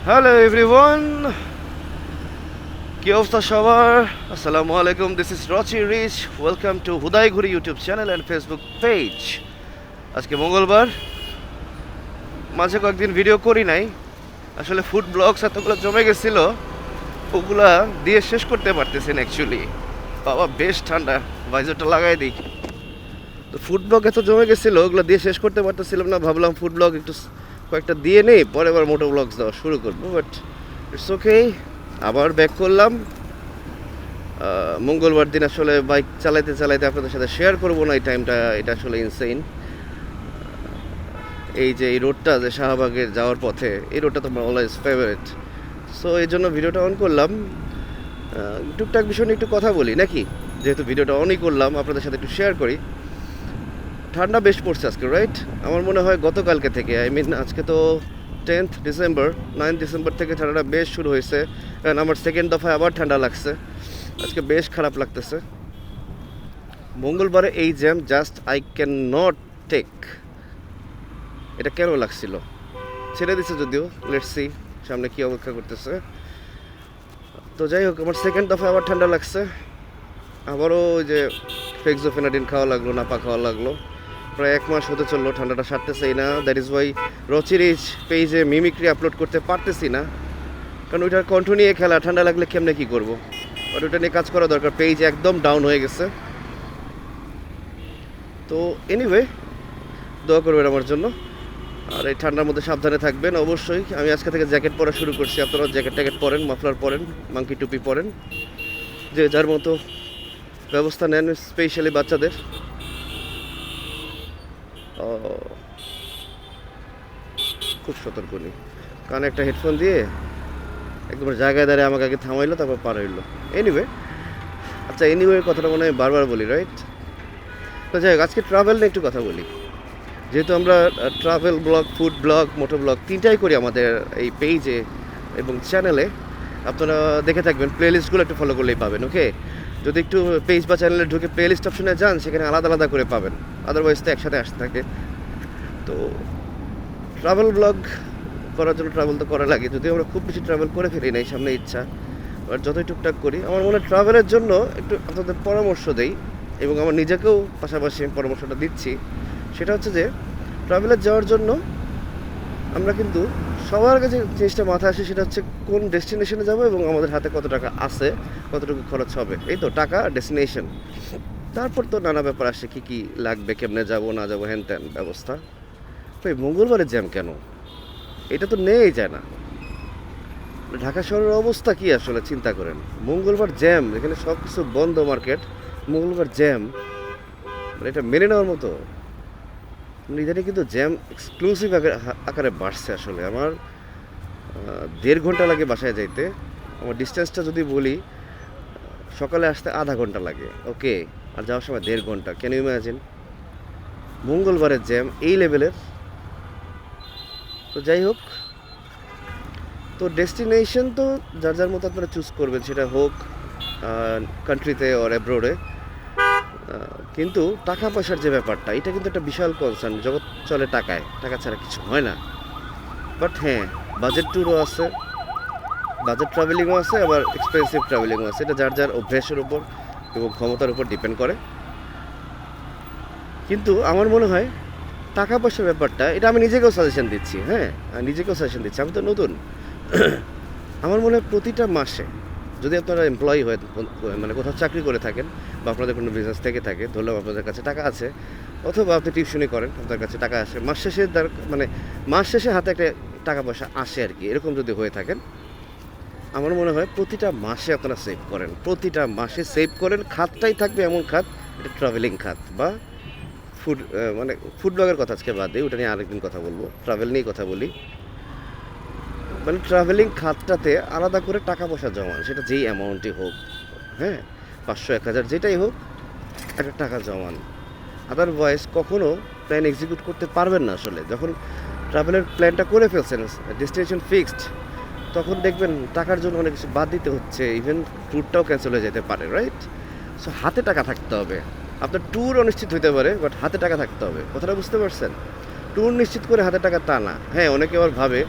Hello everyone, কি অবস্থা সবার? আসসালামু আলাইকুম, this is Rochi Rich. Welcome to Hudaighuri YouTube channel and Facebook page. আজকে মঙ্গলবার, মাঝে কয়েকদিন ভিডিও করি নাই। আসলে ফুড ব্লগস এতগুলো জমে গেছিলো, ওগুলা দিয়ে শেষ করতে পারতেছেন অ্যাকচুয়ালি। বাবা বেশ ঠান্ডা, ভাইজারটা লাগাই দিই। তো ফুড ব্লগ এত জমে গেছিলো, ওগুলো দিয়ে শেষ করতে পারতেছিলাম না। ভাবলাম ফুড ব্লগ একটু কয়েকটা দিয়ে নেই, পরে আবার মোটো ব্লগস দেওয়া শুরু করবো। বাট ইটস ওকে, আবার ব্যাক করলাম। মঙ্গলবার দিন আসলে বাইক চালাইতে চালাইতে আপনাদের সাথে শেয়ার করবো না এই টাইমটা, এটা আসলে ইনসেইন। এই যে এই রোডটা, যে শাহবাগের যাওয়ার পথে, এই রোডটা তো আমার অলওয়েজ ফেভারিট। সো এই জন্য ভিডিওটা অন করলাম। টুকটাক বিষয় নিয়ে একটু কথা বলি নাকি, যেহেতু ভিডিওটা অনই করলাম, আপনাদের সাথে একটু শেয়ার করি। ঠান্ডা বেশ পড়ছে আজকে, রাইট? আমার মনে হয় গতকালকে থেকে, আজকে তো 10th ডিসেম্বর, 9th ডিসেম্বর থেকে ঠান্ডাটা বেশ শুরু হয়েছে। কারণ আমার সেকেন্ড দফায় আবার ঠান্ডা লাগছে, আজকে বেশ খারাপ লাগতেছে। মঙ্গলবারে এই jam just I can not take. এটা কেন লাগছিল ছেড়ে দিছে যদিও, লেটস সি সামনে কি অপেক্ষা করতেছে। তো যাই হোক, আমার সেকেন্ড দফায় আবার ঠান্ডা লাগছে। আবারও ওই যে ফেক্সোফেনাডিন খাওয়া লাগলো, নাপা খাওয়া লাগলো। প্রায় 1 মাস হতে চললো, ঠান্ডাটা সারতেছেই না। দ্যাট ইজ ওয়াই রচি রিচ পেজে মিমিক্রি আপলোড করতে পারতেছি না, কারণ ওইটার কণ্ঠ নিয়ে খেলা। ঠান্ডা লাগলে কেমনে কী করবো, আর ওইটা নিয়ে কাজ করা দরকার। পেজ একদম ডাউন হয়ে গেছে। তো এনিওয়ে, দোয়া করবেন আমার জন্য, আর এই ঠান্ডার মধ্যে সাবধানে থাকবেন অবশ্যই। আমি আজকে থেকে জ্যাকেট পরা শুরু করছি, আপনারাও জ্যাকেট ট্যাকেট পরেন, মাফলার পরেন, মাংকি টুপি পরেন, যে যার মতো ব্যবস্থা নেন, স্পেশালি বাচ্চাদের। খুব সতর্ক নেই, কানে একটা হেডফোন দিয়ে একদম জায়গায় দাঁড়িয়ে আমাকে আগে থামাইলো, তারপর পার হইলো। এনিওয়ে, আচ্ছা এনিওয়ে কথাটা মনে হয় বারবার বলি, রাইট? তো যাই হোক, আজকে ট্রাভেল নিয়ে একটু কথা বলি। যেহেতু আমরা travel blog, food blog, motor blog তিনটাই করি আমাদের এই পেজে এবং চ্যানেলে। আপনারা দেখে থাকবেন, প্লেলিস্টগুলো একটু ফলো করলেই পাবেন। ওকে, যদি একটু পেজ বা চ্যানেলে ঢুকে প্লেলিস্ট অপশনে যান, সেখানে আলাদা আলাদা করে পাবেন, আদারওয়াইজ তো একসাথে আসতে থাকে। তো ট্রাভেল ব্লগ করার জন্য ট্রাভেল তো করা লাগে, যদিও আমরা খুব বেশি ট্রাভেল করে ফেলি নাই, সামনে ইচ্ছা। আর যতই টুকটাক করি, আমার মনে হয় ট্রাভেলের জন্য একটু আপনাদের পরামর্শ দেই, এবং আমার নিজেকেও পাশাপাশি পরামর্শটা দিচ্ছি। সেটা হচ্ছে যে ট্রাভেলে যাওয়ার জন্য আমরা কিন্তু সবার কাছে জিনিসটা মাথায় আসে, সেটা হচ্ছে কোন ডেস্টিনেশনে যাবো এবং আমাদের হাতে কত টাকা আছে, কতটুকু খরচ হবে। এই তো টাকা, ডেস্টিনেশন। তারপর তো নানা ব্যাপার আসে, কী কী লাগবে, কেমনে যাবো না যাবো, হ্যান ত্যান ব্যবস্থা। তো এই মঙ্গলবারের জ্যাম কেন, এটা তো নেই যায় না। ঢাকা শহরের অবস্থা কি আসলে চিন্তা করেন। মঙ্গলবার জ্যাম, এখানে সব কিছু বন্ধ, মার্কেট, মঙ্গলবার জ্যাম, মানে এটা মেনে নেওয়ার মতো? ইদানিং কিন্তু জ্যাম এক্সক্লুসিভ আকারে বাড়ছে। আসলে আমার 1.5 ঘন্টা লাগে বাসায় যাইতে। আমার ডিস্টেন্সটা যদি বলি, সকালে আসতে আধা ঘন্টা লাগে, ওকে, আর যাওয়ার সময় 1.5 ঘন্টা। ক্যান ইউ ইমাজিন মঙ্গলবারের জ্যাম এই লেভেলের? তো যাই হোক, তো ডেস্টিনেশন তো যার যার মতো আপনারা চুজ করবেন, সেটা হোক কান্ট্রিতে অর অ্যাব্রোডে। কিন্তু টাকা পয়সার যে ব্যাপারটা, এটা কিন্তু একটা বিশাল কনসার্ন। জগৎ চলে টাকায়, টাকা ছাড়া কিছু হয় না। বাট হ্যাঁ, বাজেট ট্যুরও আছে, বাজেট ট্রাভেলিংও আছে, আবার এক্সপেন্সিভ ট্রাভেলিংও আছে। এটা যার যার অভ্যাসের উপর এবং ক্ষমতার উপর ডিপেন্ড করে। কিন্তু আমার মনে হয় টাকা পয়সার ব্যাপারটা, এটা আমি নিজেকেও সাজেশন দিচ্ছি, হ্যাঁ নিজেকেও সাজেশন দিচ্ছি, আমি তো নতুন। আমার মনে হয় প্রতিটা মাসে, যদি আপনারা এমপ্লয়ি হয়ে মানে কোথাও চাকরি করে থাকেন, বা আপনাদের কোনো বিজনেস থেকে থাকে, ধরলাম আপনাদের কাছে টাকা আছে, অথবা আপনি টিউশনি করেন, আপনার কাছে টাকা আসে, মাস শেষে মানে মাস শেষে হাতে একটা টাকা পয়সা আসে আর কি, এরকম যদি হয়ে থাকেন, আমার মনে হয় প্রতিটা মাসে আপনারা সেভ করেন, প্রতিটা মাসে সেভ করেন। খাতটাই থাকবে এমন খাত, এটা ট্রাভেলিং খাত বা ফুড, মানে ফুড ব্লগের কথা আজকে বাদ দিই, ওটা নিয়ে আরেকদিন কথা বলবো, ট্রাভেল নিয়েই কথা বলি। মানে ট্রাভেলিং খাতটাতে আলাদা করে টাকা পয়সা জমান, সেটা যেই অ্যামাউন্টই হোক, হ্যাঁ 500, 1000, যেটাই হোক, একটা টাকা জমান। আদারওয়াইজ কখনও প্ল্যান এক্সিকিউট করতে পারবেন না। আসলে যখন ট্রাভেলের প্ল্যানটা করে ফেলছেন, ডেস্টিনেশন ফিক্সড, তখন দেখবেন টাকার জন্য অনেক কিছু বাদ দিতে হচ্ছে, ইভেন ট্যুরটাও ক্যান্সেল হয়ে যেতে পারে, রাইট? সো হাতে টাকা থাকতে হবে। আপনার ট্যুর অনিশ্চিত হতে পারে, বাট হাতে টাকা থাকতে হবে। কথাটা বুঝতে পারছেন? ট্যুর নিশ্চিত করে হাতে টাকা তা না। হ্যাঁ, অনেকে আবার ভাবে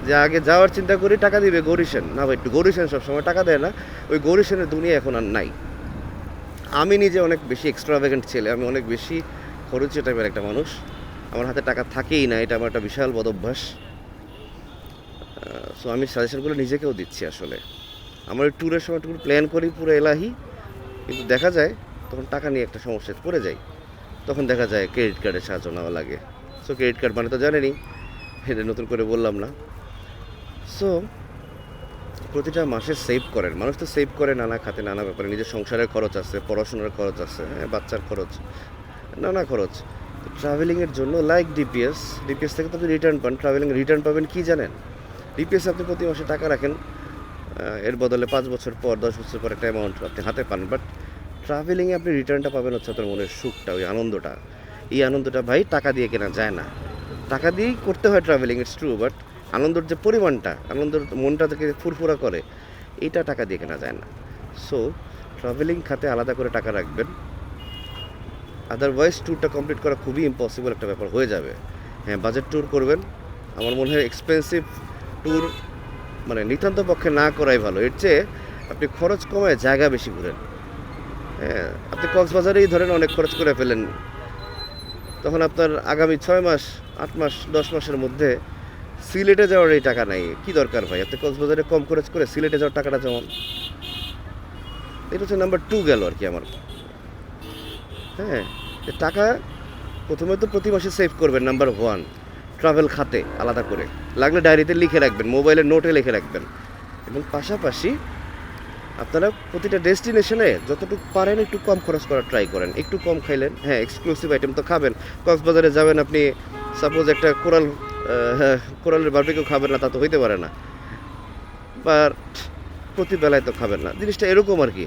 যে আগে যাওয়ার চিন্তা করি টাকা দিবে গৌরীসেন, না ভাই, একটু গৌরীসেন সবসময় টাকা দেয় না, ওই গৌরীসেনের দুনিয়া এখন আর নাই। আমি নিজে অনেক বেশি এক্সট্রাভ্যাগেন্ট ছেলে, আমি অনেক বেশি খরচি টাইপের একটা মানুষ, আমার হাতে টাকা থাকেই না, এটা আমার একটা বিশাল বদ অভ্যাস। সো আমি সাজেশনগুলো নিজেকেও দিচ্ছি আসলে। আমার ট্যুরের সময় ট্যুর প্ল্যান করি পুরো এলাহি, কিন্তু দেখা যায় তখন টাকা নিয়ে একটা সমস্যায় পড়ে যাই, তখন দেখা যায় ক্রেডিট কার্ডের সাহায্য নেওয়া লাগে। সো ক্রেডিট কার্ড মানে তো জানেনই, এটা নতুন করে বললাম না। সো প্রতিটা মাসে সেভ করেন, মানুষ তো সেভ করে নানা খাতে নানা ব্যাপারে, নিজের সংসারের খরচ আছে, পড়াশোনার খরচ আছে, হ্যাঁ, বাচ্চার খরচ, নানা খরচ। ট্রাভেলিংয়ের জন্য লাইক ডিপিএস, ডিপিএস থেকে তো আপনি রিটার্ন পান, ট্রাভেলিং রিটার্ন পাবেন কি জানেন? ডিপিএস আপনি প্রতি মাসে টাকা রাখেন, এর বদলে 5 বছর পর 10 বছর পর একটা অ্যামাউন্ট আপনি হাতে পান, বাট ট্রাভেলিংয়ে আপনি রিটার্নটা পাবেন হচ্ছে আপনার মনের সুখটা, ওই আনন্দটা। এই আনন্দটা ভাই টাকা দিয়ে কেনা যায় না, টাকা দিয়েই করতে হয় ট্রাভেলিং, ইটস ট্রু, বাট আনন্দের যে পরিমাণটা, আনন্দের মনটা থেকে ফুরফুরা করে, এইটা টাকা দিয়ে কেনা যায় না। সো ট্রাভেলিং খাতে আলাদা করে টাকা রাখবেন, আদারওয়াইজ ট্যুরটা কমপ্লিট করা খুবই ইম্পসিবল একটা ব্যাপার হয়ে যাবে। হ্যাঁ, বাজেট ট্যুর করবেন, আমার মনে হয় এক্সপেন্সিভ ট্যুর মানে নিতান্ত পক্ষে না করাই ভালো, এর চেয়ে আপনি খরচ কমায় জায়গা বেশি ঘুরেন। হ্যাঁ, আপনি কক্সবাজারেই ধরেন অনেক খরচ করে ফেলেন, তখন আপনার আগামী 6 মাস 8 মাস 10 মাসের মধ্যে সিলেটে যাওয়ার এই টাকা নাই, কি দরকার ভাই? আপনি কক্সবাজারে কম খরচ করে সিলেটে যাওয়ার টাকাটা জমান। এটা হচ্ছে নাম্বার 2 গেল আর কি আমার। হ্যাঁ, টাকা প্রথমে তো প্রতি মাসে সেভ করবেন, নাম্বার 1 ট্রাভেল খাতে আলাদা করে, লাগলে ডায়েরিতে লিখে রাখবেন, মোবাইলের নোটে লিখে রাখবেন, এবং পাশাপাশি আপনারা প্রতিটা ডেস্টিনেশনে যতটুকু পারেন একটু কম খরচ করার ট্রাই করেন। একটু কম খাইলেন, হ্যাঁ, এক্সক্লুসিভ আইটেম তো খাবেন। কক্সবাজারে যাবেন আপনি, সাপোজ একটা কোরালের বারবিকিউ খাবেন না, তা তো হইতে পারে না, বাট প্রতি বেলায় তো খাবেন না, জিনিসটা এরকম আর কি,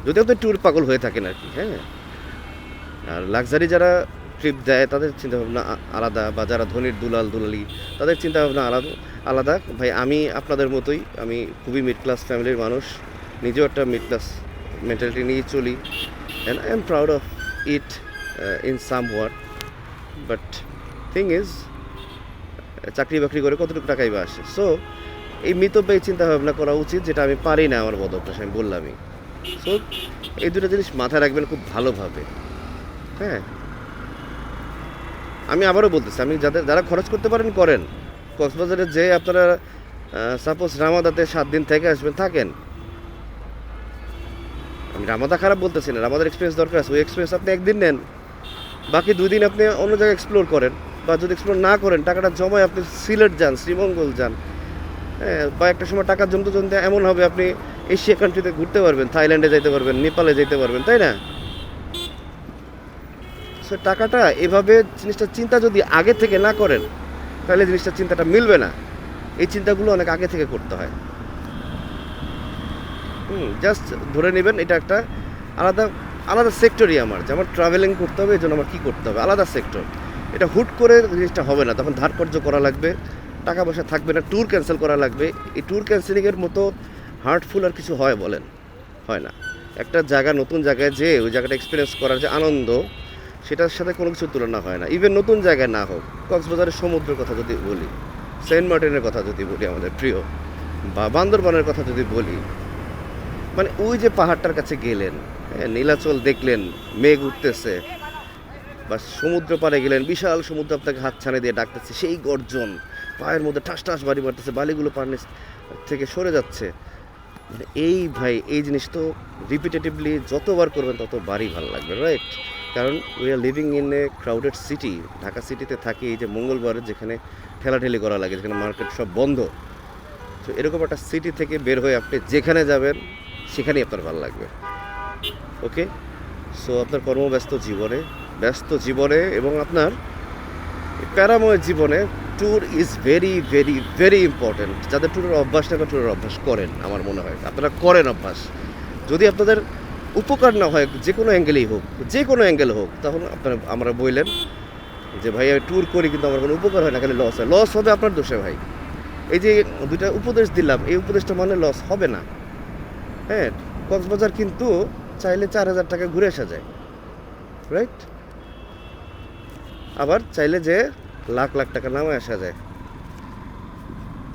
যদি আপনি ট্যুর পাগল হয়ে থাকেন আর কি। হ্যাঁ, আর লাক্সারি যারা ট্রিপ দেয় তাদের চিন্তাভাবনা আলাদা, বা যারা ধনীর দুলাল দুলালি তাদের চিন্তাভাবনা আলাদা আলাদা। ভাই আমি আপনাদের মতোই, আমি খুবই মিড ক্লাস ফ্যামিলির মানুষ, নিজেও একটা মিড ক্লাস মেন্টালিটি নিয়ে চলি, and I am proud of it in some word, but thing is চাকরি বাকরি করে কতটুকু টাকাই বা আসে। সো এই মিতব্যয়ী চিন্তাভাবনা করা উচিত, যেটা আমি পারি না, আমার বদ অভ্যাস, আমি বললামই। সো এই দুটো জিনিস মাথায় রাখবেন খুব ভালোভাবে। হ্যাঁ, আমি আবারও বলতেছি, আমি যারা খরচ করতে পারেন করেন, কক্সবাজারে যে আপনারা সাপোজ রামাদাতে 7 দিন থেকে আসবেন, থাকেন। আমি রামাদা খারাপ বলতেছি না, রামাদার এক্সপিরিয়েন্স দরকার আছে, ওই এক্সপিরিয়েন্স আপনি একদিন নেন, বাকি 2 দিন আপনি অন্য জায়গায় এক্সপ্লোর করেন, বা যদি এক্সপ্লোর না করেন টাকাটা জমায় আপনি সিলেট যান, শ্রীমঙ্গল যান। হ্যাঁ, বা একটা সময় টাকার জন্য এমন হবে আপনি এশিয়া কান্ট্রিতে ঘুরতে পারবেন, থাইল্যান্ডে যেতে পারবেন, নেপালে যেতে পারবেন, তাই না? সো টাকাটা এভাবে জিনিসটা চিন্তা যদি আগে থেকে না করেন, তাহলে জিনিসটা চিন্তাটা মিলবে না। এই চিন্তাগুলো অনেক আগে থেকে করতে হয়। জাস্ট ধরে নেবেন এটা একটা আলাদা আলাদা সেক্টরই আমার, যে আমার ট্রাভেলিং করতে হবে, এই জন্য আমার কী করতে হবে, আলাদা সেক্টর। এটা হুট করে জিনিসটা হবে না, তখন ধার কর্য করা লাগবে, টাকা পয়সা থাকবে না, ট্যুর ক্যান্সেল করা লাগবে। এই ট্যুর ক্যান্সেলিংয়ের মতো হার্টফুল আর কিছু হয় বলেন? হয় না। একটা জায়গা, নতুন জায়গায় যে ওই জায়গাটা এক্সপিরিয়েন্স করার যে আনন্দ, সেটার সাথে কোনো কিছুর তুলনা হয় না। ইভেন নতুন জায়গায় না হোক, কক্সবাজারের সমুদ্রের কথা যদি বলি, সেন্ট মার্টিনের কথা যদি বলি আমাদের প্রিয়, বা বান্দরবানের কথা যদি বলি, মানে ওই যে পাহাড়টার কাছে গেলেন, হ্যাঁ, নীলাচল দেখলেন, মেঘ উঠতেছে, বা সমুদ্র পাড়ে গেলেন, বিশাল সমুদ্র আপনাকে হাত ছানে দিয়ে ডাকতেছে, সেই গর্জন, পায়ের মধ্যে ঠাস ঠাস বাড়ি মারতেছে, বালিগুলো পানির থেকে সরে যাচ্ছে, মানে এই ভাই এই জিনিস তো রিপিটেটিভলি যতবার করবেন তত বাড়ি ভালো লাগবে, রাইট? কারণ we are living in a crowded city, Dhaka সিটিতে থাকি, এই যে মঙ্গলবার যেখানে ঠেলাঠেলি করা লাগে, যেখানে মার্কেট সব বন্ধ, তো এরকম একটা সিটি থেকে বের হয়ে আপনি যেখানে যাবেন সেখানেই আপনার ভালো লাগবে। ওকে, সো আপনার ব্যস্ত জীবনে এবং আপনার প্যারাময় জীবনে tour is very very very important. যাদের ট্যুরের অভ্যাস নেই বা ট্যুরের অভ্যাস করেন, আমার মনে হয় আপনারা করেন অভ্যাস, যদি আপনাদের উপকার না হয় যে কোনো অ্যাঙ্গেলেই হোক, যে কোনো অ্যাঙ্গেল হোক, তখন আমরা বললেন যে ভাই আমি ট্যুর করি কিন্তু আমার কোনো উপকার হয় না, খালি লস হয়। লস হবে আপনার দোষে ভাই। এই যে 2টা উপদেশ দিলাম, এই উপদেশটা মানে লস হবে না। হ্যাঁ, কক্সবাজার কিন্তু চাইলে 4,000 টাকা ঘুরে আসা যায়, রাইট? আবার চাইলে যে লাখ লাখ টাকা নামায় আসা যায়,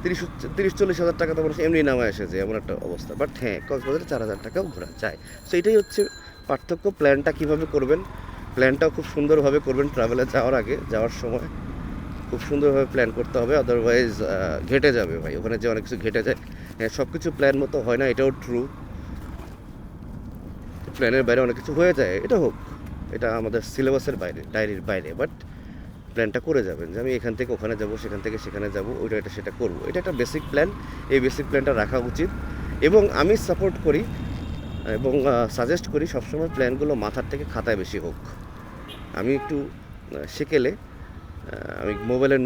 30-40 হাজার টাকা তো মানুষ এমনি নামায় আসে যায়, এমন একটা অবস্থা। বাট হ্যাঁ, কক্সবাজারে 4,000 টাকাও ঘোরা যায়। সো এটাই হচ্ছে পার্থক্য। প্ল্যানটা কীভাবে করবেন, প্ল্যানটাও খুব সুন্দরভাবে করবেন। ট্রাভেলে যাওয়ার আগে, যাওয়ার সময় খুব সুন্দরভাবে প্ল্যান করতে হবে, আদারওয়াইজ ঘেটে যাবে ভাই। ওখানে যে অনেক কিছু ঘেটে যায়। হ্যাঁ, সব কিছু প্ল্যান মতো হয় না, এটাও ট্রু। প্ল্যানের বাইরে অনেক কিছু হয়ে যায়, এটা হোক, এটা আমাদের সিলেবাসের বাইরে, ডায়েরির বাইরে। বাট প্ল্যানটা করে যাবেন যে আমি এখান থেকে ওখানে যাব, সেখান থেকে সেখানে যাব, ওইটা এটা সেটা করবো। এটা একটা বেসিক প্ল্যান। এই বেসিক প্ল্যানটা রাখা উচিত। এবং আমি সাপোর্ট করি এবং সাজেস্ট করি সবসময় প্ল্যানগুলো মাথার থেকে খাতায় বেশি হোক। আমি একটু সেকেলে আমি মোবাইলের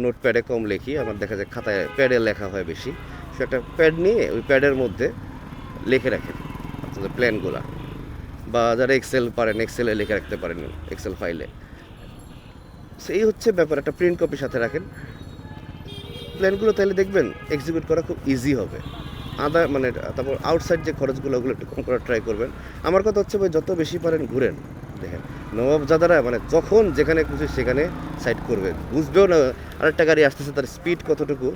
নোটপ্যাডে কম লিখি, আমার দেখা যায় খাতায় প্যাডে লেখা হয় বেশি। সে একটা প্যাড নিয়ে ওই প্যাডের মধ্যে লিখে রাখেন আপনাদের প্ল্যানগুলো, বা যারা এক্সেল পারেন এক্সেলে লিখে রাখতে পারেন, এক্সেল ফাইলে। সেই হচ্ছে ব্যাপার। একটা প্রিন্ট কপি সাথে রাখেন প্ল্যানগুলো, তাহলে দেখবেন এক্সিকিউট করা খুব ইজি হবে। মানে তারপর আউটসাইড যে খরচগুলো, ওগুলো একটু কম করার ট্রাই করবেন। আমার কথা হচ্ছে ভাই, যত বেশি পারেন ঘুরেন। দেখেন নবাবজাদারা মানে যখন যেখানে খুশি সেখানে সাইড করবে, বুঝবেও না আরেকটা গাড়ি আসতেছে, তার স্পিড কতটুকু,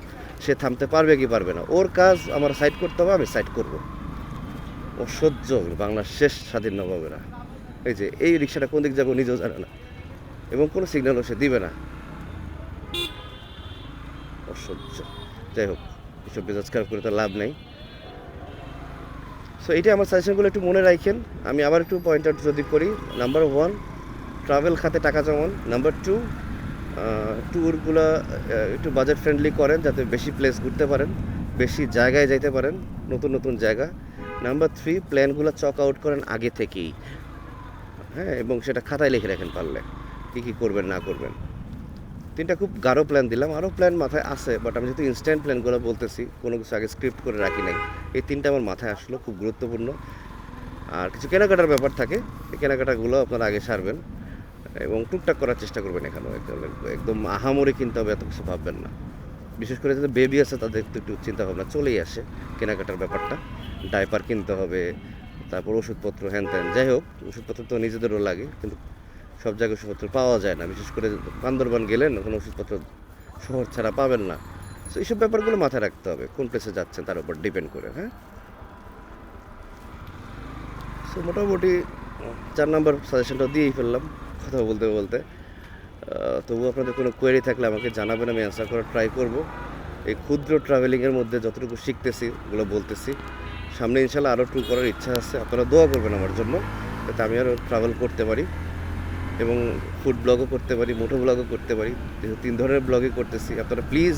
সে থামতে পারবে কি পারবে না। ওর কাজ আমার সাইড করতে হবে, আমি সাইড করব। অসহ্য বাংলার শেষ স্বাধীন নবাবেরা। এই যে এই রিক্সাটা কোন দিক যাবো নিজেও জানে না, এবং কোনো সিগন্যালও সে দিবে না। অসহ্য। যাই হোক, এসব মেজাজ খারাপ করে তো লাভ নেই। সো এইটা আমার সাজেশনগুলো একটু মনে রাখেন। আমি আবার একটু পয়েন্ট আউট যদি করি, নাম্বার 1, ট্রাভেল খাতে টাকা জমান। নাম্বার 2, ট্যুরগুলো একটু বাজেট ফ্রেন্ডলি করেন, যাতে বেশি প্লেস ঘুরতে পারেন, বেশি জায়গায় যাইতে পারেন, নতুন নতুন জায়গা। নাম্বার 3, প্ল্যানগুলো চক আউট করেন আগে থেকেই, হ্যাঁ, এবং সেটা খাতায় লিখে রাখেন পারলে, কী কী করবেন না করবেন। 3টা খুব গাঢ় প্ল্যান দিলাম, আরও প্ল্যান মাথায় আছে, বাট আমি যেহেতু ইনস্ট্যান্ট প্ল্যানগুলো বলতেছি, কোনো কিছু আগে স্ক্রিপ্ট করে রাখি নাই। এই 3টা আমার মাথায় আসলো, খুব গুরুত্বপূর্ণ। আর কিছু কেনাকাটার ব্যাপার থাকে, এই কেনাকাটাগুলো আপনারা আগে সারবেন এবং টুকটাক করার চেষ্টা করবেন। এখানেও একদম আহামরি কিনতে হবে এত কিছু ভাববেন না। বিশেষ করে যাদের বেবি আছে তাদের একটু চিন্তাভাবনা চলেই আসে কেনাকাটার ব্যাপারটা। ডাইপার কিনতে হবে, তারপর ওষুধপত্র, হ্যান ত্যান। যাই হোক, ওষুধপত্র তো নিজেদেরও লাগে, কিন্তু সব জায়গায় ওষুধপত্র পাওয়া যায় না। বিশেষ করে বান্দরবান গেলেন, ওখানে ওষুধপত্র শহর ছাড়া পাবেন না। তো এইসব ব্যাপারগুলো মাথায় রাখতে হবে, কোন প্লেসে যাচ্ছেন তার উপর ডিপেন্ড করে। হ্যাঁ, সো মোটামুটি 4 নম্বর সাজেশনটা দিয়েই ফেললাম কথা বলতে বলতে। তবু আপনাদের কোনো কোয়েরি থাকলে আমাকে জানাবেন, আমি অ্যান্সার করার ট্রাই করব। এই ক্ষুদ্র ট্রাভেলিংয়ের মধ্যে যতটুকু শিখতেছি ওগুলো বলতেছি। সামনে ইনশাল্লাহ আরও ট্যুর করার ইচ্ছা আছে, আপনারা দোয়া করবেন আমার জন্য, যাতে আমি আরও ট্রাভেল করতে পারি এবং ফুড ব্লগও করতে পারি, মোটো ব্লগও করতে পারি। যেহেতু 3 ধরনের ব্লগই করতেছি, আপনারা প্লিজ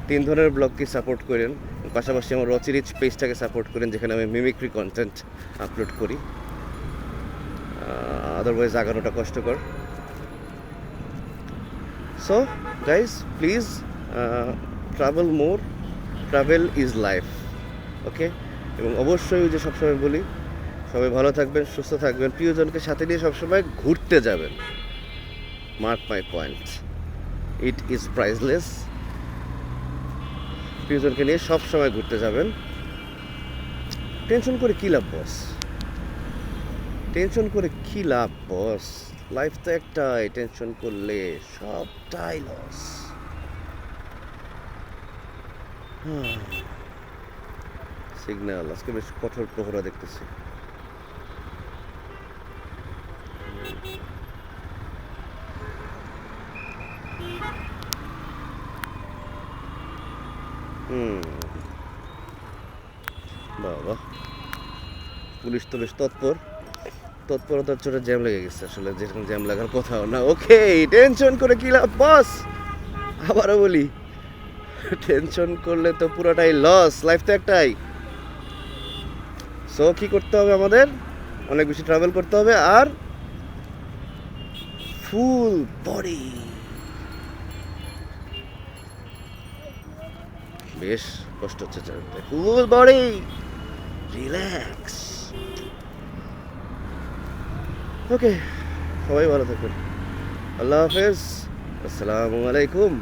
3 ধরনের ব্লগকে সাপোর্ট করেন। পাশাপাশি আমার রচিরিচ পেজটাকে সাপোর্ট করেন, যেখানে আমি মিমিক্রি কন্টেন্ট আপলোড করি। আদারওয়াইজ আগানোটা কষ্টকর। So guys, please travel more, travel is life, okay. এবং অবশ্যই ওই যে সবসময় বলি, সবাই ভালো থাকবেন, সুস্থ থাকবেন, প্রিয়জনকে সাথে নিয়ে সবসময় ঘুরতে যাবেন। Mark my point, it is priceless. প্রিয়জনকে নিয়ে সবসময় ঘুরতে যাবেন। টেনশন করে কী লাভ বস, টেনশন করে কী লাভ বস? লাইফ তো একটাই, টেনশন করলে সবটাই লস। সিগন্যাল আজকে বেশ কঠোর প্রহরা দেখতেছি। বাবা, পুলিশ তো বেশ তৎপরতার চোটে জ্যাম লেগে গেছে, আসলে যেরকম জ্যাম লাগার কথাও না। ওকে, টেনশন করে কি লাভ বস? আবারও বলি, টেনশন করলে তো পুরোটাই লস, লাইফ তো একটাই। সো কি করতে হবে আমাদের? অনেক বেশি ট্রাভেল করতে হবে, আর ফুল বডি, বেশ কষ্ট হচ্ছে চালাতে, ফুল বডি রিল্যাক্স। ওকে, সবাই ভালো থাকবেন। আল্লাহ হাফেজ, আসসালামু আলাইকুম।